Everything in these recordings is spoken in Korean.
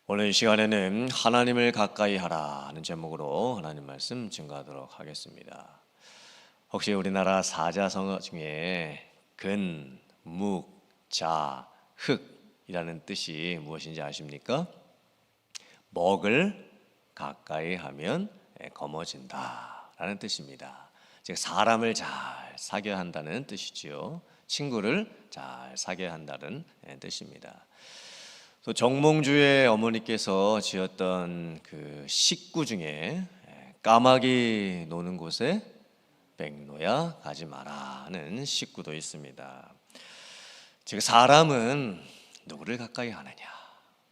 오늘 이 시간에는 하나님을 가까이 하라 하는 제목으로 하나님 말씀 증거하도록 하겠습니다. 혹시 우리나라 사자성어 중에 근, 묵, 자, 흑이라는 뜻이 무엇인지 아십니까? 먹을 가까이 하면 검어진다 라는 뜻입니다. 즉 사람을 잘 사귀어야 한다는 뜻이지요. 친구를 잘 사귀어야 한다는 뜻입니다. 또 정몽주의 어머니께서 지었던 그 식구 중에 까마귀 노는 곳에 백로야 가지 마라 하는 식구도 있습니다. 즉 사람은 누구를 가까이 하느냐,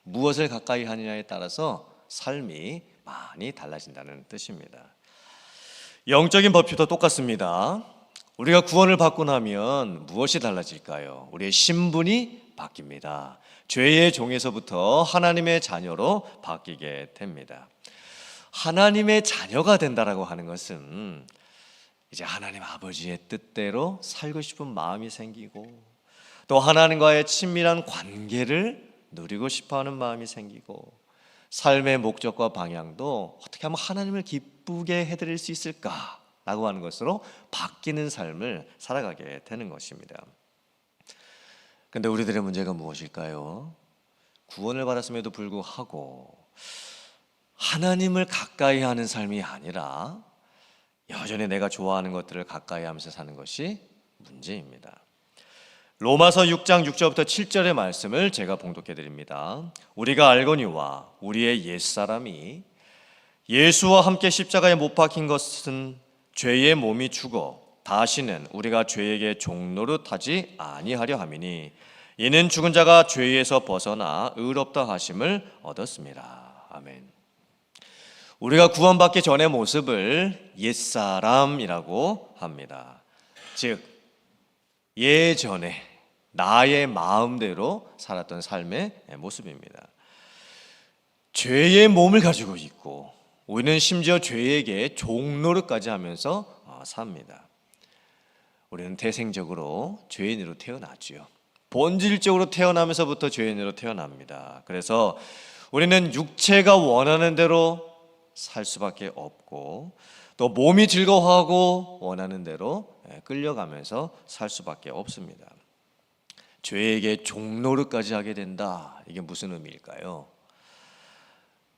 무엇을 가까이 하느냐에 따라서 삶이 많이 달라진다는 뜻입니다. 영적인 법칙도 똑같습니다. 우리가 구원을 받고 나면 무엇이 달라질까요? 우리의 신분이 바뀝니다. 죄의 종에서부터 하나님의 자녀로 바뀌게 됩니다. 하나님의 자녀가 된다라고 하는 것은 이제 하나님 아버지의 뜻대로 살고 싶은 마음이 생기고 또 하나님과의 친밀한 관계를 누리고 싶어하는 마음이 생기고 삶의 목적과 방향도 어떻게 하면 하나님을 기쁘게 해드릴 수 있을까라고 하는 것으로 바뀌는 삶을 살아가게 되는 것입니다. 근데 우리들의 문제가 무엇일까요? 구원을 받았음에도 불구하고 하나님을 가까이 하는 삶이 아니라 여전히 내가 좋아하는 것들을 가까이 하면서 사는 것이 문제입니다. 로마서 6장 6절부터 7절의 말씀을 제가 봉독해 드립니다. 우리가 알거니와 우리의 옛사람이 예수와 함께 십자가에 못 박힌 것은 죄의 몸이 죽어 다시는 우리가 죄에게 종노릇하지 아니하려 함이니 이는 죽은 자가 죄에서 벗어나 의롭다 하심을 얻었습니다. 아멘. 우리가 구원받기 전의 모습을 옛사람이라고 합니다. 즉 예전에 나의 마음대로 살았던 삶의 모습입니다. 죄의 몸을 가지고 있고 우리는 심지어 죄에게 종노릇까지 하면서 삽니다. 우리는 태생적으로 죄인으로 태어났지요. 본질적으로 태어나면서부터 죄인으로 태어납니다. 그래서 우리는 육체가 원하는 대로 살 수밖에 없고 또 몸이 즐거워하고 원하는 대로 끌려가면서 살 수밖에 없습니다. 죄에게 종노릇까지 하게 된다. 이게 무슨 의미일까요?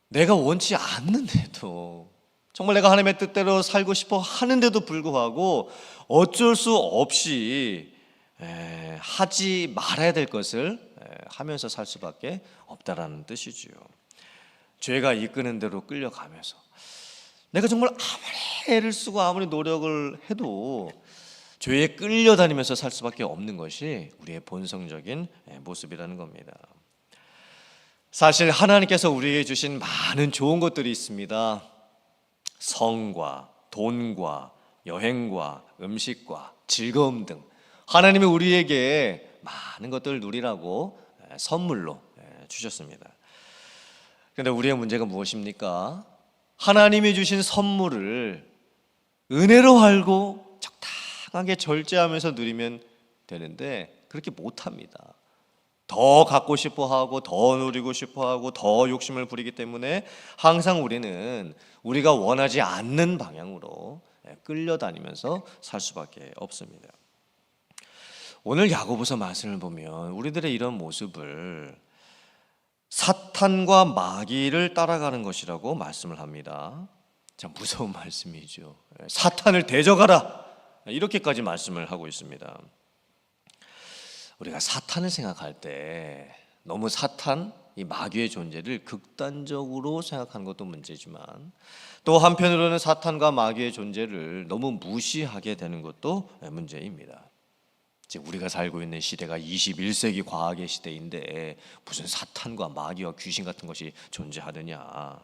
내가 원치 않는데도 정말 내가 하나님의 뜻대로 살고 싶어 하는데도 불구하고 어쩔 수 없이 하지 말아야 될 것을 하면서 살 수밖에 없다라는 뜻이지요. 죄가 이끄는 대로 끌려가면서 내가 정말 아무리 애를 쓰고 아무리 노력을 해도 죄에 끌려다니면서 살 수밖에 없는 것이 우리의 본성적인 모습이라는 겁니다. 사실 하나님께서 우리에게 주신 많은 좋은 것들이 있습니다. 성과 돈과 여행과 음식과 즐거움 등 하나님이 우리에게 많은 것들을 누리라고 선물로 주셨습니다. 그런데 우리의 문제가 무엇입니까? 하나님이 주신 선물을 은혜로 알고 적당하게 절제하면서 누리면 되는데 그렇게 못합니다. 더 갖고 싶어하고 더 누리고 싶어하고 더 욕심을 부리기 때문에 항상 우리는 우리가 원하지 않는 방향으로 끌려다니면서 살 수밖에 없습니다. 오늘 야고보서 말씀을 보면 우리들의 이런 모습을 사탄과 마귀를 따라가는 것이라고 말씀을 합니다. 참 무서운 말씀이죠. 사탄을 대적하라 이렇게까지 말씀을 하고 있습니다. 우리가 사탄을 생각할 때 너무 사탄, 이 마귀의 존재를 극단적으로 생각하는 것도 문제지만 또 한편으로는 사탄과 마귀의 존재를 너무 무시하게 되는 것도 문제입니다. 즉 우리가 살고 있는 시대가 21세기 과학의 시대인데 무슨 사탄과 마귀와 귀신 같은 것이 존재하느냐.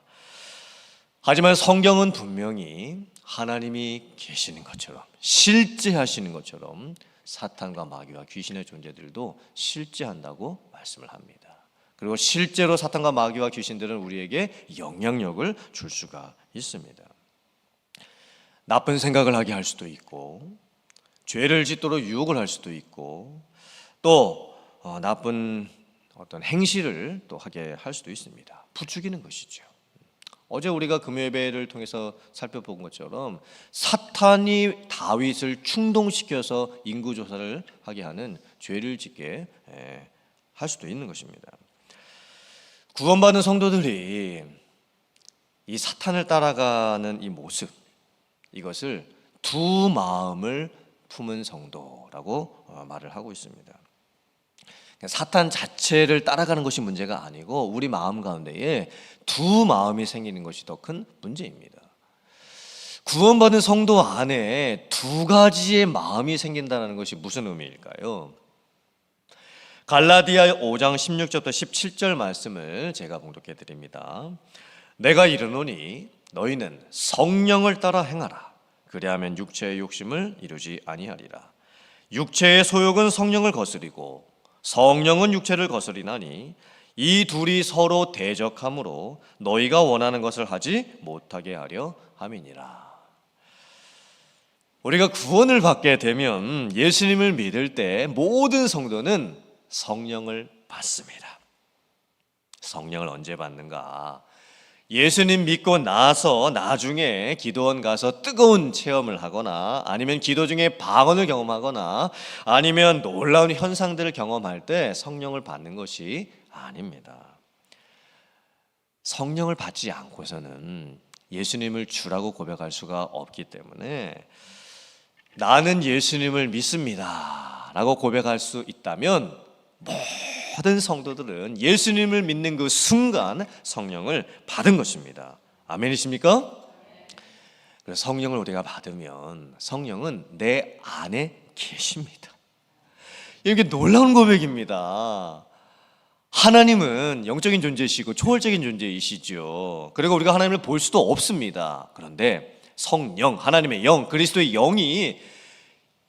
하지만 성경은 분명히 하나님이 계시는 것처럼 실제하시는 것처럼 사탄과 마귀와 귀신의 존재들도 실제한다고 말씀을 합니다. 그리고 실제로 사탄과 마귀와 귀신들은 우리에게 영향력을 줄 수가 있습니다. 나쁜 생각을 하게 할 수도 있고 죄를 짓도록 유혹을 할 수도 있고 또 나쁜 어떤 행실을 또 하게 할 수도 있습니다. 부추기는 것이죠. 어제 우리가 금요예배를 통해서 살펴본 것처럼 사탄이 다윗을 충동시켜서 인구조사를 하게 하는 죄를 짓게 할 수도 있는 것입니다. 구원받은 성도들이 이 사탄을 따라가는 이 모습, 이것을 두 마음을 품은 성도라고 말을 하고 있습니다. 사탄 자체를 따라가는 것이 문제가 아니고 우리 마음 가운데에 두 마음이 생기는 것이 더 큰 문제입니다. 구원받은 성도 안에 두 가지의 마음이 생긴다는 것이 무슨 의미일까요? 갈라디아 5장 16절부터 17절 말씀을 제가 봉독해 드립니다. 내가 이르노니 너희는 성령을 따라 행하라. 그리하면 육체의 욕심을 이루지 아니하리라. 육체의 소욕은 성령을 거스리고 성령은 육체를 거스리나니 이 둘이 서로 대적하므로 너희가 원하는 것을 하지 못하게 하려 함이니라. 우리가 구원을 받게 되면 예수님을 믿을 때 모든 성도는 성령을 받습니다. 성령을 언제 받는가? 예수님 믿고 나서 나중에 기도원 가서 뜨거운 체험을 하거나 아니면 기도 중에 방언을 경험하거나 아니면 놀라운 현상들을 경험할 때 성령을 받는 것이 아닙니다. 성령을 받지 않고서는 예수님을 주라고 고백할 수가 없기 때문에 나는 예수님을 믿습니다 라고 고백할 수 있다면 모든 성도들은 예수님을 믿는 그 순간 성령을 받은 것입니다. 아멘이십니까? 그래서 성령을 우리가 받으면 성령은 내 안에 계십니다. 이게 놀라운 고백입니다. 하나님은 영적인 존재이시고 초월적인 존재이시죠. 그리고 우리가 하나님을 볼 수도 없습니다. 그런데 성령, 하나님의 영, 그리스도의 영이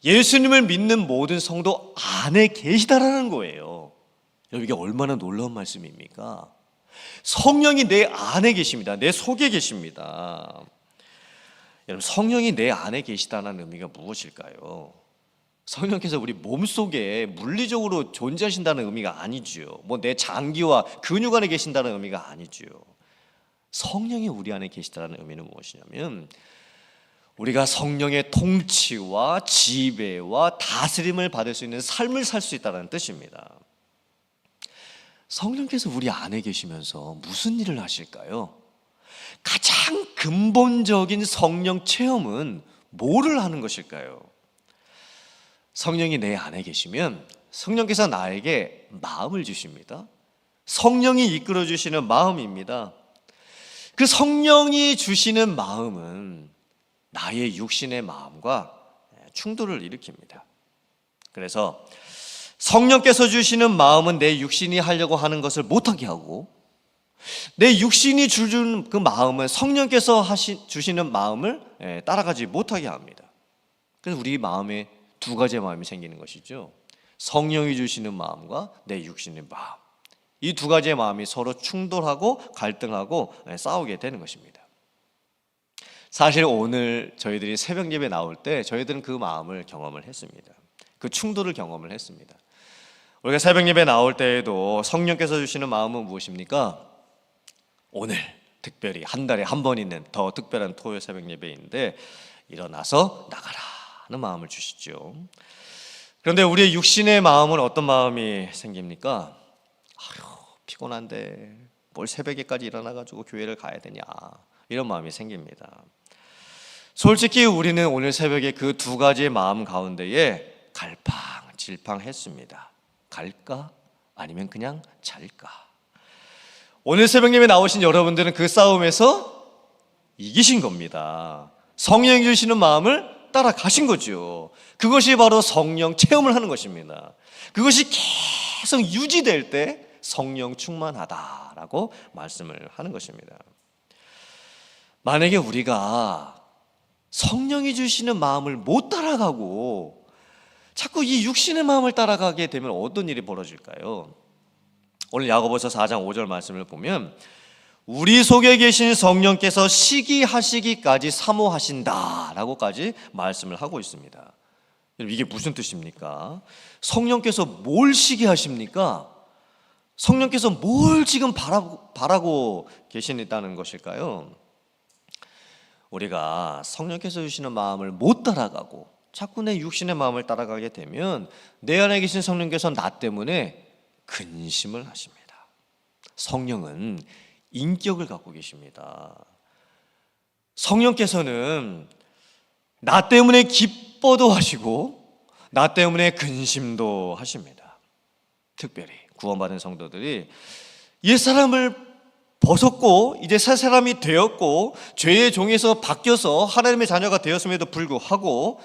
예수님을 믿는 모든 성도 안에 계시다라는 거예요. 여러분, 이게 얼마나 놀라운 말씀입니까? 성령이 내 안에 계십니다. 내 속에 계십니다. 여러분, 성령이 내 안에 계시다는 의미가 무엇일까요? 성령께서 우리 몸속에 물리적으로 존재하신다는 의미가 아니죠. 뭐 내 장기와 근육 안에 계신다는 의미가 아니죠. 성령이 우리 안에 계시다는 의미는 무엇이냐면 우리가 성령의 통치와 지배와 다스림을 받을 수 있는 삶을 살 수 있다는 뜻입니다. 성령께서 우리 안에 계시면서 무슨 일을 하실까요? 가장 근본적인 성령 체험은 뭐를 하는 것일까요? 성령이 내 안에 계시면 성령께서 나에게 마음을 주십니다. 성령이 이끌어 주시는 마음입니다. 그 성령이 주시는 마음은 나의 육신의 마음과 충돌을 일으킵니다. 그래서 성령께서 주시는 마음은 내 육신이 하려고 하는 것을 못하게 하고 내 육신이 주는 그 마음은 성령께서 주시는 마음을 따라가지 못하게 합니다. 그래서 우리 마음에 두 가지의 마음이 생기는 것이죠. 성령이 주시는 마음과 내 육신의 마음. 이 두 가지의 마음이 서로 충돌하고 갈등하고 싸우게 되는 것입니다. 사실 오늘 저희들이 새벽 예배 나올 때 저희들은 그 마음을 경험을 했습니다. 그 충돌을 경험을 했습니다. 우리가 새벽 예배 나올 때에도 성령께서 주시는 마음은 무엇입니까? 오늘 특별히 한 달에 한 번 있는 더 특별한 토요일 새벽 예배인데 일어나서 나가라 하는 마음을 주시죠. 그런데 우리의 육신의 마음은 어떤 마음이 생깁니까? 아휴, 피곤한데 뭘 새벽에까지 일어나가지고 교회를 가야 되냐, 이런 마음이 생깁니다. 솔직히 우리는 오늘 새벽에 그 두 가지의 마음 가운데에 갈팡질팡했습니다. 갈까? 아니면 그냥 잘까? 오늘 새벽 예배 나오신 여러분들은 그 싸움에서 이기신 겁니다. 성령이 주시는 마음을 따라가신 거죠. 그것이 바로 성령 체험을 하는 것입니다. 그것이 계속 유지될 때 성령 충만하다라고 말씀을 하는 것입니다. 만약에 우리가 성령이 주시는 마음을 못 따라가고 자꾸 이 육신의 마음을 따라가게 되면 어떤 일이 벌어질까요? 오늘 야고보서 4장 5절 말씀을 보면 우리 속에 계신 성령께서 시기하시기까지 사모하신다라고까지 말씀을 하고 있습니다. 이게 무슨 뜻입니까? 성령께서 뭘 시기하십니까? 성령께서 뭘 지금 바라고 계시다는 것일까요? 우리가 성령께서 주시는 마음을 못 따라가고 자꾸 내 육신의 마음을 따라가게 되면 내 안에 계신 성령께서 나 때문에 근심을 하십니다. 성령은 인격을 갖고 계십니다. 성령께서는 나 때문에 기뻐도 하시고 나 때문에 근심도 하십니다. 특별히 구원받은 성도들이 옛사람을 벗었고 이제 새 사람이 되었고 죄의 종에서 바뀌어서 하나님의 자녀가 되었음에도 불구하고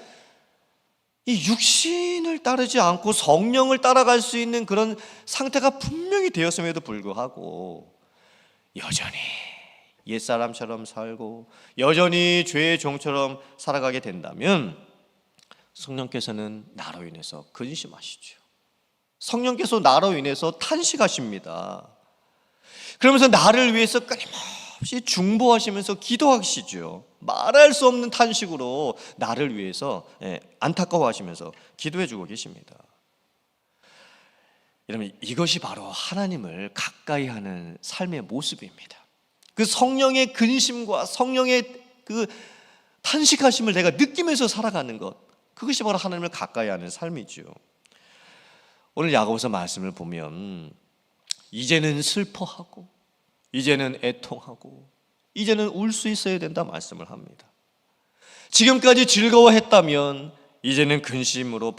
이 육신을 따르지 않고 성령을 따라갈 수 있는 그런 상태가 분명히 되었음에도 불구하고 여전히 옛사람처럼 살고 여전히 죄의 종처럼 살아가게 된다면 성령께서는 나로 인해서 근심하시죠. 성령께서 나로 인해서 탄식하십니다. 그러면서 나를 위해서 끊임없이 중보하시면서 기도하시죠. 말할 수 없는 탄식으로 나를 위해서 안타까워하시면서 기도해주고 계십니다. 여러분, 이것이 바로 하나님을 가까이 하는 삶의 모습입니다. 그 성령의 근심과 성령의 그 탄식하심을 내가 느끼면서 살아가는 것, 그것이 바로 하나님을 가까이 하는 삶이죠. 오늘 야고보서 말씀을 보면 이제는 슬퍼하고 이제는 애통하고 이제는 울 수 있어야 된다 말씀을 합니다. 지금까지 즐거워했다면 이제는 근심으로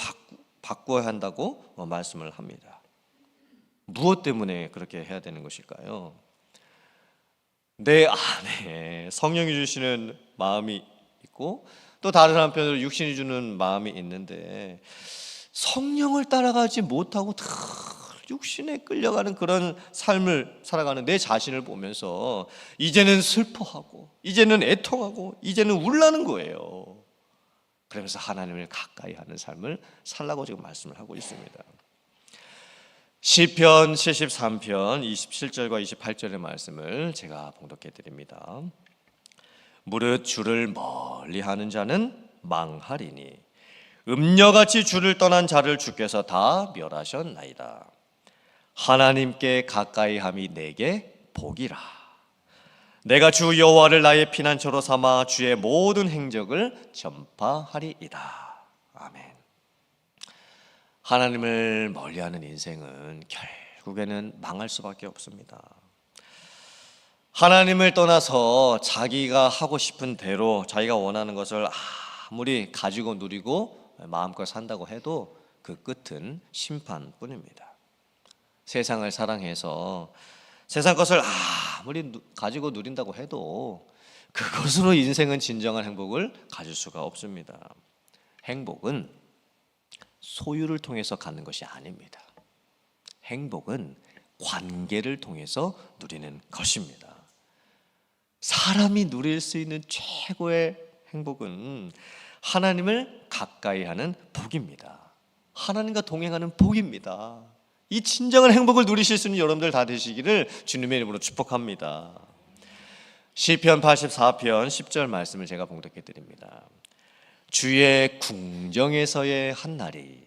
바꿔야 한다고 말씀을 합니다. 무엇 때문에 그렇게 해야 되는 것일까요? 내 안에 성령이 주시는 마음이 있고 또 다른 한편으로 육신이 주는 마음이 있는데 성령을 따라가지 못하고 다 육신에 끌려가는 그런 삶을 살아가는 내 자신을 보면서 이제는 슬퍼하고 이제는 애통하고 이제는 울라는 거예요. 그러면서 하나님을 가까이 하는 삶을 살라고 지금 말씀을 하고 있습니다. 시편 73편 27절과 28절의 말씀을 제가 봉독해 드립니다. 무릇 주를 멀리하는 자는 망하리니 음녀같이 주를 떠난 자를 주께서 다 멸하셨나이다. 하나님께 가까이함이 내게 복이라. 내가 주 여호와를 나의 피난처로 삼아 주의 모든 행적을 전파하리이다. 아멘. 하나님을 멀리하는 인생은 결국에는 망할 수밖에 없습니다. 하나님을 떠나서 자기가 하고 싶은 대로 자기가 원하는 것을 아무리 가지고 누리고 마음껏 산다고 해도 그 끝은 심판뿐입니다. 세상을 사랑해서 세상 것을 아무리 가지고 누린다고 해도 그것으로 인생은 진정한 행복을 가질 수가 없습니다. 행복은 소유를 통해서 갖는 것이 아닙니다. 행복은 관계를 통해서 누리는 것입니다. 사람이 누릴 수 있는 최고의 행복은 하나님을 가까이 하는 복입니다. 하나님과 동행하는 복입니다. 이 진정한 행복을 누리실 수 있는 여러분들 다 되시기를 주님의 이름으로 축복합니다. 시편 84편 10절 말씀을 제가 봉독해 드립니다. 주의 궁정에서의 한날이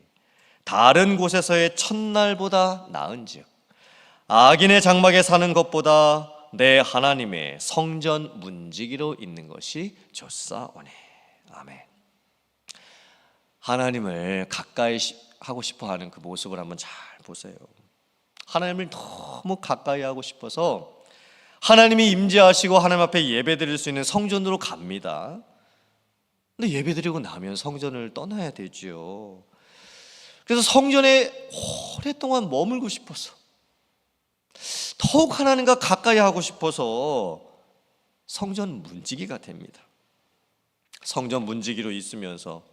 다른 곳에서의 첫날보다 나은즉 악인의 장막에 사는 것보다 내 하나님의 성전 문지기로 있는 것이 좋사오니. 아멘. 하나님을 가까이 하고 싶어하는 그 모습을 한번 잘 보세요. 하나님을 너무 가까이 하고 싶어서 하나님이 임재하시고 하나님 앞에 예배드릴 수 있는 성전으로 갑니다. 근데 예배드리고 나면 성전을 떠나야 되지요. 그래서 성전에 오랫동안 머물고 싶어서 더욱 하나님과 가까이 하고 싶어서 성전 문지기가 됩니다. 성전 문지기로 있으면서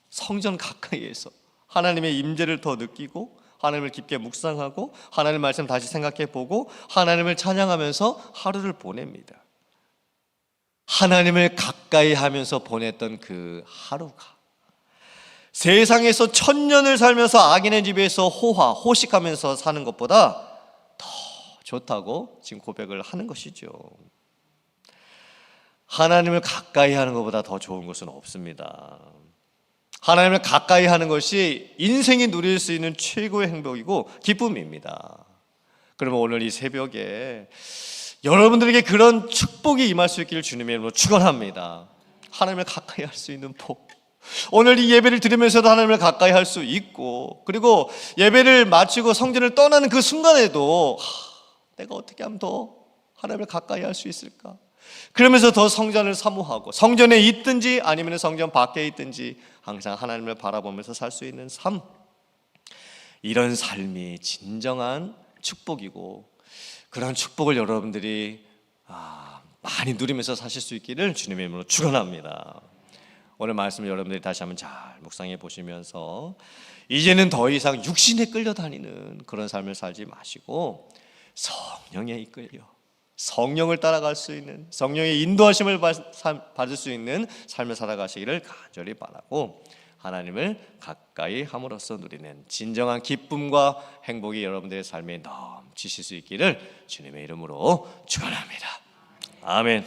성전 가까이에서 하나님의 임재를 더 느끼고 하나님을 깊게 묵상하고 하나님 말씀 다시 생각해 보고 하나님을 찬양하면서 하루를 보냅니다. 하나님을 가까이 하면서 보냈던 그 하루가 세상에서 1000년을 살면서 악인의 집에서 호식하면서 사는 것보다 더 좋다고 지금 고백을 하는 것이죠. 하나님을 가까이 하는 것보다 더 좋은 것은 없습니다. 하나님을 가까이 하는 것이 인생이 누릴 수 있는 최고의 행복이고 기쁨입니다. 그러면 오늘 이 새벽에 여러분들에게 그런 축복이 임할 수 있기를 주님의 이름으로 축원합니다. 하나님을 가까이 할 수 있는 복, 오늘 이 예배를 드리면서도 하나님을 가까이 할 수 있고, 그리고 예배를 마치고 성전을 떠나는 그 순간에도 내가 어떻게 하면 더 하나님을 가까이 할 수 있을까? 그러면서 더 성전을 사모하고, 성전에 있든지 아니면 성전 밖에 있든지 항상 하나님을 바라보면서 살 수 있는 삶, 이런 삶이 진정한 축복이고, 그런 축복을 여러분들이 많이 누리면서 사실 수 있기를 주님의 이름으로 축원합니다. 오늘 말씀을 여러분들이 다시 한번 잘 묵상해 보시면서 이제는 더 이상 육신에 끌려다니는 그런 삶을 살지 마시고 성령에 이끌려 성령을 따라갈 수 있는, 성령의 인도하심을 받을 수 있는 삶을 살아가시기를 간절히 바라고, 하나님을 가까이 함으로써 누리는 진정한 기쁨과 행복이 여러분들의 삶에 넘치실 수 있기를 주님의 이름으로 축원합니다. 아멘.